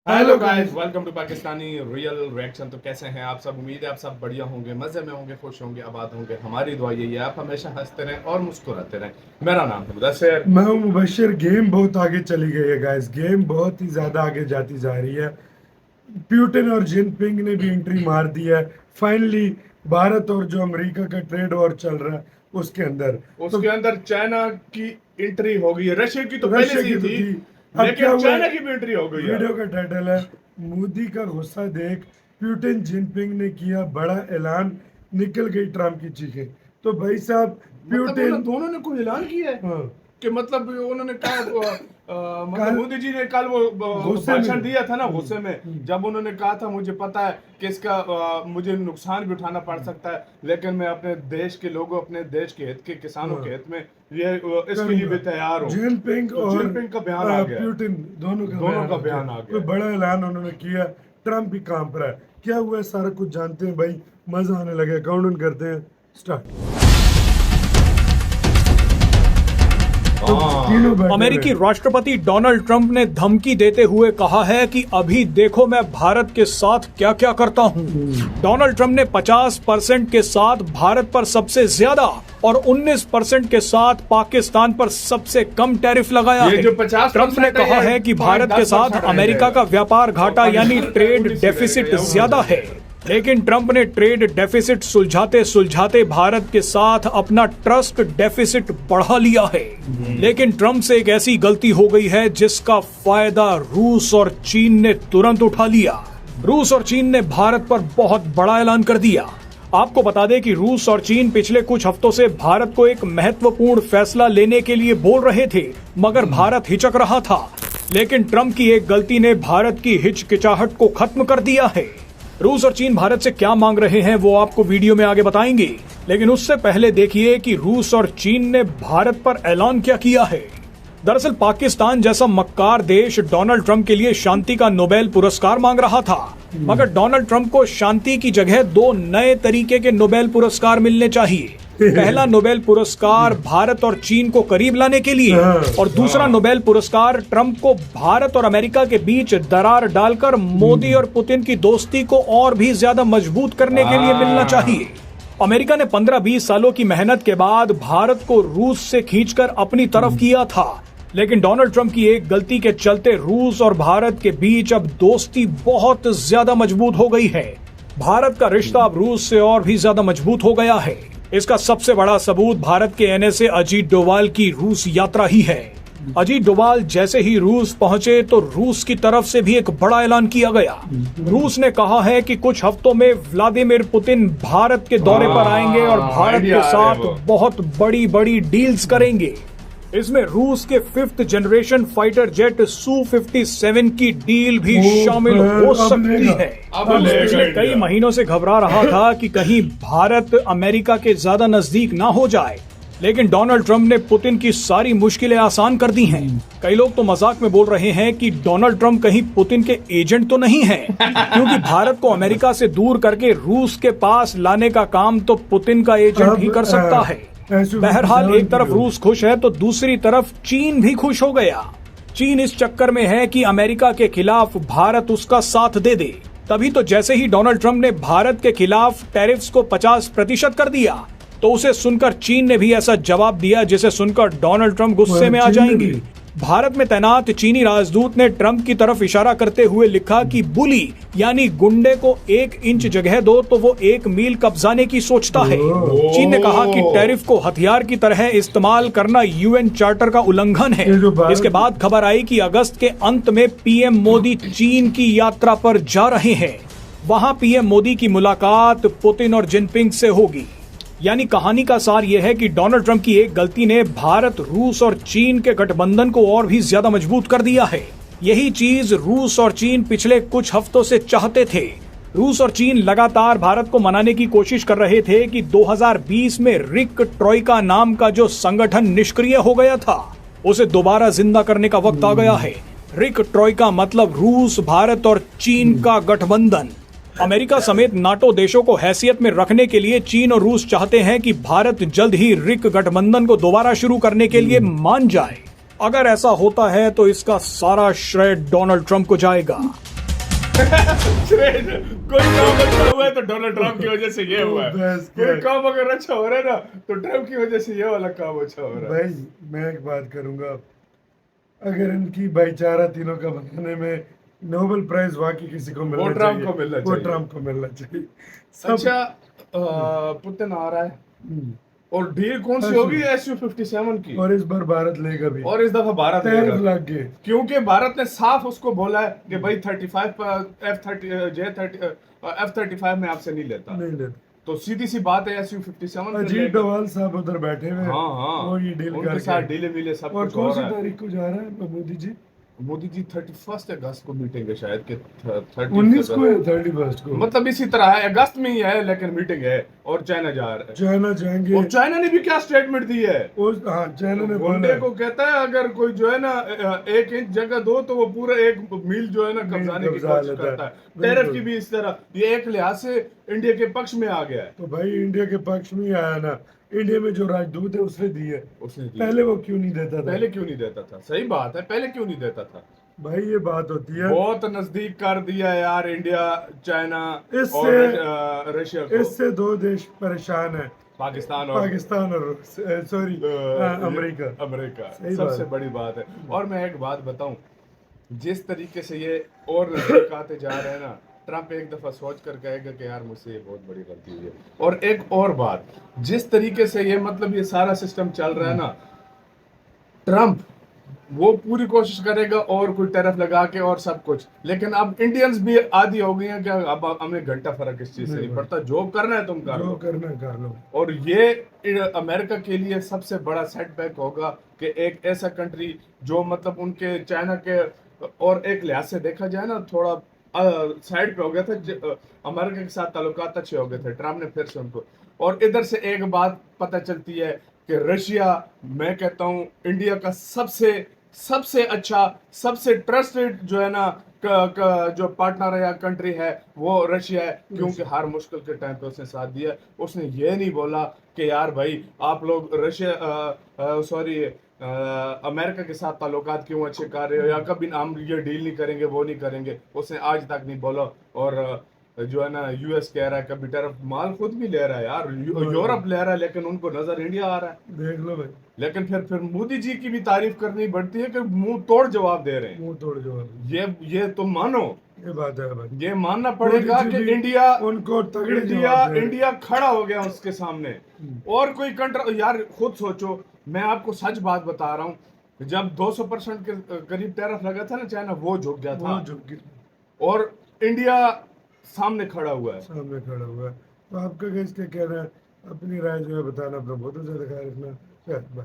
Hello guys, welcome to Pakistani real reaction. तो कैसे हैं आप सब? उम्मीद है आप सब बढ़िया होंगे, मजे में होंगे, खुश होंगे, आबाद होंगे। हमारी दुआ यही है आप हमेशा हंसते रहें और मुस्कुराते रहें। मेरा नाम है मुदस्सिर। मैं हूं मुबशर। गेम बहुत आगे चली गई है गाइस, गेम बहुत ही ज्यादा आगे जाती जा रही है। प्यूटिन और जिनपिंग ने भी एंट्री मार दी है फाइनली। भारत और जो अमेरिका का ट्रेड वॉर चल रहा है उसके अंदर उसके अंदर चाइना की एंट्री हो गई है। रशिया की तो पहले रशिया से की ही तो थी, थी। अब क्या लेकिन हुआ चाइना है? की भी एंट्री हो गई है। वीडियो का टाइटल है मोदी का गुस्सा देख, प्यूटिन जिनपिंग ने किया बड़ा ऐलान, निकल गई ट्रम्प की चीखें। तो भाई साहब मतलब प्यूटिन, दोनों ने कोई ऐलान किया है हाँ, कि मतलब उन्होंने कहा मतलब कल मोदी जी ने कल वो गुस्से भाषण में, दिया था ना गुस्से में, जब उन्होंने कहा था मुझे पता है कि इसका मुझे नुकसान भी उठाना पड़ सकता है, लेकिन मैं अपने देश के लोगों, अपने देश के हित के किसानों के हित में ये इसके लिए भी तैयार हूँ। जिनपिंग तो और जिनपिंग का बयान आ गया, प्यूटिन दोनों का बयान आ कोई गया। बड़ा ऐलान उन्होंने किया। ट्रम्प भी कांप रहा है। क्या हुआ है सारा कुछ जानते हैं भाई, मजा आने लगा। काउंट करते हैं, स्टार्ट। तो तीनों बैठे अमेरिकी हुए हैं। राष्ट्रपति डोनाल्ड ट्रंप ने धमकी देते हुए कहा है कि अभी देखो मैं भारत के साथ क्या क्या करता हूं। डोनाल्ड ट्रंप ने 50% के साथ भारत पर सबसे ज्यादा और 19% के साथ पाकिस्तान पर सबसे कम टैरिफ लगाया ये है। जो 50% ट्रंप ने कहा है कि भारत के साथ 10% अमेरिका का व्यापार घाटा यानी ट्रेड डेफिसिट ज्यादा है, लेकिन ट्रंप ने ट्रेड डेफिसिट सुलझाते सुलझाते भारत के साथ अपना ट्रस्ट डेफिसिट बढ़ा लिया है। लेकिन ट्रंप से एक ऐसी गलती हो गई है जिसका फायदा रूस और चीन ने तुरंत उठा लिया। रूस और चीन ने भारत पर बहुत बड़ा ऐलान कर दिया। आपको बता दें कि रूस और चीन पिछले कुछ हफ्तों से भारत को एक महत्वपूर्ण फैसला लेने के लिए बोल रहे थे, मगर भारत हिचक रहा था। लेकिन ट्रंप की एक गलती ने भारत की हिचकिचाहट को खत्म कर दिया है। रूस और चीन भारत से क्या मांग रहे हैं वो आपको वीडियो में आगे बताएंगे, लेकिन उससे पहले देखिए कि रूस और चीन ने भारत पर ऐलान क्या किया है। दरअसल पाकिस्तान जैसा मक्कार देश डोनाल्ड ट्रंप के लिए शांति का नोबेल पुरस्कार मांग रहा था, मगर डोनाल्ड ट्रंप को शांति की जगह दो नए तरीके के नोबेल पुरस्कार मिलने चाहिए। पहला नोबेल पुरस्कार भारत और चीन को करीब लाने के लिए, और दूसरा नोबेल पुरस्कार ट्रंप को भारत और अमेरिका के बीच दरार डालकर मोदी और पुतिन की दोस्ती को और भी ज्यादा मजबूत करने के लिए मिलना चाहिए। अमेरिका ने 15-20 सालों की मेहनत के बाद भारत को रूस से खींचकर अपनी तरफ किया था, लेकिन डोनाल्ड ट्रंप की एक गलती के चलते रूस और भारत के बीच अब दोस्ती बहुत ज्यादा मजबूत हो गई है। भारत का रिश्ता अब रूस से और भी ज्यादा मजबूत हो गया है। इसका सबसे बड़ा सबूत भारत के एनएसए अजीत डोभाल की रूस यात्रा ही है। अजीत डोभाल जैसे ही रूस पहुंचे तो रूस की तरफ से भी एक बड़ा ऐलान किया गया। रूस ने कहा है कि कुछ हफ्तों में व्लादिमीर पुतिन भारत के दौरे पर आएंगे और भारत के साथ बहुत बड़ी बड़ी डील्स करेंगे। इसमें रूस के 5th generation fighter jet Su-57 की डील भी शामिल हो सकती है। रूस पिछले कई महीनों से घबरा रहा था कि कहीं भारत अमेरिका के ज्यादा नजदीक ना हो जाए, लेकिन डोनाल्ड ट्रंप ने पुतिन की सारी मुश्किलें आसान कर दी हैं। कई लोग तो मजाक में बोल रहे हैं कि डोनाल्ड ट्रंप कहीं पुतिन के एजेंट तो नहीं हैं, क्योंकि भारत को अमेरिका से दूर करके रूस के पास लाने का काम तो पुतिन का एजेंट ही कर सकता है। बहरहाल एक तरफ रूस खुश है तो दूसरी तरफ चीन भी खुश हो गया। चीन इस चक्कर में है कि अमेरिका के खिलाफ भारत उसका साथ दे दे। तभी तो जैसे ही डोनाल्ड ट्रंप ने भारत के खिलाफ टैरिफ्स को 50% कर दिया, तो उसे सुनकर चीन ने भी ऐसा जवाब दिया जिसे सुनकर डोनाल्ड ट्रंप गुस्से में आ जाएंगे। भारत में तैनात चीनी राजदूत ने ट्रंप की तरफ इशारा करते हुए लिखा कि बुली यानी गुंडे को 1 इंच जगह दो तो वो 1 मील कब्जाने की सोचता है। चीन ने कहा कि टैरिफ को हथियार की तरह इस्तेमाल करना यूएन चार्टर का उल्लंघन है। इसके बाद खबर आई कि अगस्त के अंत में पीएम मोदी चीन की यात्रा पर जा रहे हैं। वहां पीएम मोदी की मुलाकात पुतिन और जिनपिंग से होगी। यानी कहानी का सार यह है कि डोनाल्ड ट्रंप की एक गलती ने भारत, रूस और चीन के गठबंधन को और भी ज्यादा मजबूत कर दिया है। यही चीज रूस और चीन पिछले कुछ हफ्तों से चाहते थे। रूस और चीन लगातार भारत को मनाने की कोशिश कर रहे थे कि 2020 में रिक ट्रोइका नाम का जो संगठन निष्क्रिय हो गया था, उसे दोबारा जिंदा करने का वक्त आ गया है। रिक ट्रोइका मतलब रूस, भारत और चीन का गठबंधन। अमेरिका समेत नाटो देशों को हैसियत में रखने के लिए चीन और रूस चाहते हैं कि भारत जल्द ही रिक गठबंधन को दोबारा शुरू करने के लिए मान जाए। अगर ऐसा होता है तो इसका सारा श्रेय डोनाल्ड ट्रंप को जाएगा। श्रेय कोई काम अच्छा हुआ है तो डोनाल्ड ट्रम्प की वजह से ये हुआ है, बस क्या कोई है। काम अगर अच्छा हो रहा है ना तो ट्रम्प की वजह से ये वाला काम अच्छा हो रहा है। भाई मैं एक बात करूंगा, अगर इनकी भाईचारा तीनों का बनाने में नोबेल प्राइज वाकई किसी को मिलना ट्रम्प चाहिए, को मिलना वो चाहिए। ट्रम्प को मिलना चाहिए। सब अच्छा पुतिन आ रहा है हम्म, और डील कौन सी होगी SU-57 की, और इस बार भारत लेगा भी, और इस दफा भारत टैरिफ लेगा, लग गए। क्योंकि भारत ने साफ उसको बोला है कि भाई 35 F-35 में आपसे नहीं लेता, नहीं लेते। तो सीधी सी बात है SU-57 पे अजीत लेगा। डोभाल साहब उधर बैठे हुए हैं, हाँ हाँ, वो ये डील उनके करके साथ डीले मिले सब और कुछ कौन हो सी रहा है। तारीख को जा रहा है मोदी जी? मोदी जी 31 अगस्त को मीटिंग है शायद कि 19 को है, 30 31 को, मतलब इसी तरह है, अगस्त में ही है, लेकिन मीटिंग है और चाइना जा रहा है। चाइना जाएंगे। और चाइना ने भी क्या स्टेटमेंट दी है, हाँ चाइना ने बोला वनडे है, को कहता है अगर कोई जो है ना 1 इंच जगह दो तो वो पूरा 1 मील जो है ना कब्जाने की कब्जा कोशिश लेता करता है। है। टैरिफ बिल्कुल। की भी इस तरह, ये एक लिहाज से इंडिया के पक्ष में आ गया है। तो भाई इंडिया के पक्ष में ही आया ना, इंडिया में जो राजदूत है उसने दी है, उसने दी। पहले वो क्यों नहीं देता था? पहले क्यों नहीं देता था, सही बात है, पहले क्यों नहीं देता था। भाई ये बात होती है, बहुत नजदीक कर दिया यार इंडिया चाइना इससे- और रशिया को, इससे दो देश परेशान है, पाकिस्तान और पाकिस्तान और सॉरी अमेरिका। अमेरिका सही सबसे बात। बड़ी बात है। और मैं एक बात बताऊं, जिस तरीके से ये और नजदीक आते जा रहे हैं ना, ट्रम्प एक दफा सोच कर कहेगा कि यार मुझसे ये बहुत बड़ी गलती हुई है। और एक और बात, जिस तरीके से ये मतलब ये सारा सिस्टम चल रहा है ना, ट्रम्प वो पूरी कोशिश करेगा और कोई टैरिफ लगा के और सब कुछ, लेकिन अब इंडियंस भी आदी हो गई हैं कि अब हमें घंटा फर्क इस चीज से नहीं पड़ता, जो करना है तुम कर जो लो। करना कर लो। और ये अमेरिका के लिए सबसे बड़ा सेटबैक होगा कि एक ऐसा कंट्री जो मतलब उनके चाइना के और एक लिहाज से देखा जाए ना थोड़ा साइड पे हो गया था, अमेरिका के साथ ताल्लुकात अच्छे हो गए थे, ट्रम्प ने फिर से उनको। और इधर से एक बात पता चलती है कि रशिया, मैं कहता हूँ इंडिया का सबसे अच्छा, सबसे ट्रस्टेड जो है ना जो पार्टनर है या कंट्री है वो रशिया है, क्योंकि हर मुश्किल के टाइम पे उसने साथ दिया। उसने ये नहीं बोला कि यार भाई आप लोग अमेरिका के साथ ताल्लुकात क्यों अच्छे कर रहे हो, या कभी हम ये डील नहीं करेंगे वो नहीं करेंगे, उसने आज तक नहीं बोला। और जो है ना यूएस कह रहा है कभी टैरिफ, माल खुद भी ले रहा है यार, यूरोप ले रहा है, लेकिन उनको नजर इंडिया आ रहा है। देख लो भाई, लेकिन फिर मोदी जी की भी तारीफ करनी बढ़ती है कि मुंह तोड़ जवाब दे रहे हैं। मुंह तोड़ जवाब, ये तो मानो, ये बात है भाई, ये मानना पड़ेगा मोदी जी कि भी इंडिया उनको तगड़े जवाब दे रहे हैं। इंडिया खड़ा हो गया उसके सामने। और कोई कंट्री, यार खुद सोचो, मैं आपको सच बात बता रहा हूँ, जब 200% के करीब टैरिफ लगा था ना चाइना, वो झुक गया था, वो झुक और इंडिया सामने खड़ा हुआ है। सामने खड़ा हुआ है। तो आपका क्या इसका कहना है, अपनी राय जो है बताना, अपना बहुत ज्यादा ख्याल रखना।